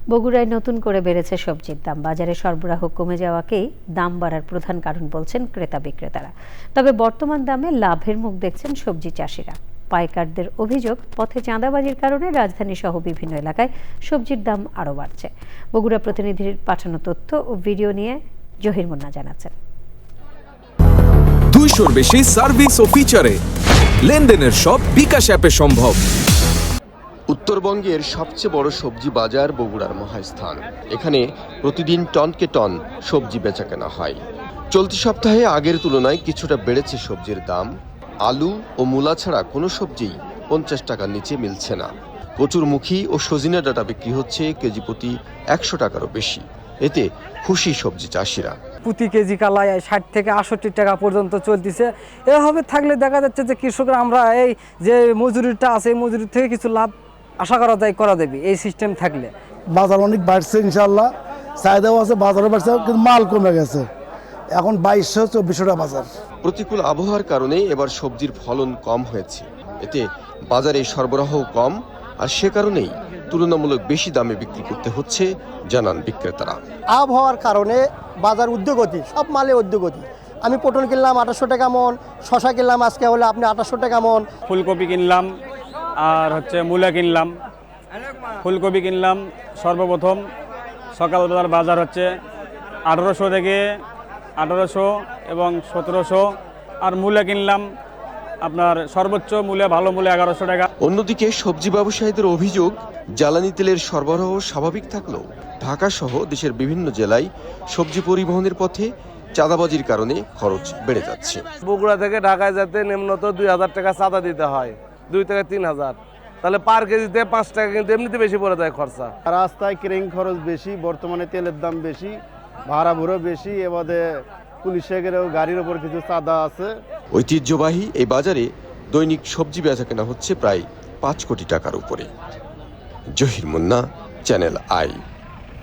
বগুড়ায় নতুন করে বেড়েছে সবজির দাম। বাজারে সরবরাহ কমে যাওয়াকেই দাম বাড়ার প্রধান কারণ বলছেন ক্রেতা বিক্রেতারা। তবে বর্তমান দামে লাভের মুখ দেখছেন সবজি চাষিরা। পাইকারদের অভিযোগ, পথে চাঁদাবাজির কারণে রাজধানী সহ বিভিন্ন এলাকায় সবজির দাম আরও বাড়ছে। বগুড়া প্রতিনিধির পাঠানো তথ্য ও ভিডিও নিয়ে জহির মুন্না জানাচ্ছেন। 200-র বেশি সার্ভিস ও ফিচারে লেনদেনের সব বিকাশ অ্যাপে সম্ভব। উত্তরবঙ্গের সবচেয়ে বড় সবজি বাজার বগুড়ার মহাস্থান। এখানে প্রতিদিন টনকে টন সবজি বেচাকেনা হয়। চলতি সপ্তাহে আগের তুলনায় কিছুটা বেড়েছে সবজির দাম। আলু ও মূলা ছাড়া কোনো সবজিই 50 টাকার নিচে মিলছে না। কচুরমুখী ও সজিনা ডাঁটা বিক্রি হচ্ছে কেজি প্রতি 100 টাকারও বেশি। এতে খুশি সবজি চাষিরা। প্রতি কেজি কালাই 60 থেকে 68 টাকা পর্যন্ত চলতেছে। এভাবে থাকলে দেখা যাচ্ছে যে কৃষকরা আমরা এই যে মজুরিটা আছে এই মজুরি থেকে কিছু লাভ আশা করা যাবে এই সিস্টেম থাকলে। বাজার অনেক বাড়ছে, ইনশাল্লাহ চাহিদাও আছে, বাজারও বাড়ছে, কিন্তু মাল কমে গেছে। এখন 2200-2400 টাকা বাজার। প্রতিকূল আবহাওয়ার কারণে এবার সবজির ফলন কম হয়েছে। এতে বাজারে সরবরাহ কম, আর সে কারণেই তুলনামূলক বেশি দামে বিক্রি করতে হচ্ছে জানান বিক্রেতারা। আবহাওয়ার কারণে বাজার ঊর্ধ্বগতি, সব মালে ঊর্ধ্বগতি। আমি পটল কিনলাম 2800 টাকা মন, শশা কিনলাম আজকে হলে আপনি 2800 টাকা মন। ফুলকপি কিনলাম আর মূলা কিনলাম। ফুলকপি কিনলাম সর্বপ্রথম সকালবেলার বাজার 1800 থেকে 1800 এবং 1700, আর মূলা কিনলাম আপনার সর্বোচ্চ মূল্যে ভালো মূল্যে 1100 টাকা। অন্যদিকে সবজি ব্যবসায়ীদের অভিযোগ, জ্বালানি তেলের সরবরাহ স্বাভাবিক থাকলেও ঢাকা সহ দেশের বিভিন্ন জেলায় সবজি পরিবহনের পথে চাঁদাবাজির কারণে খরচ বেড়ে যাচ্ছে। বগুড়া থেকে ঢাকায় যেতে নিম্নত 2000 টাকা চাঁদা দিতে হয়, 2 থেকে 3000। তাহলে পার কেজিতে 5 টাকা কিন্তু এমনিতে বেশি পড়ে যায় খরচা। রাস্তায় ক্রেন খরচ বেশি, বর্তমানে তেলের দাম বেশি, ভাড়া ভুড়ো বেশি, এবারে পুলিশেরও গাড়ির ওপর কিছু চাঁদা আছে। ঐতিহ্যবাহী এই বাজারে দৈনিক সবজি বেচাকেনা হচ্ছে প্রায় 5 কোটি টাকার উপরে। Zahir Munna, channel I.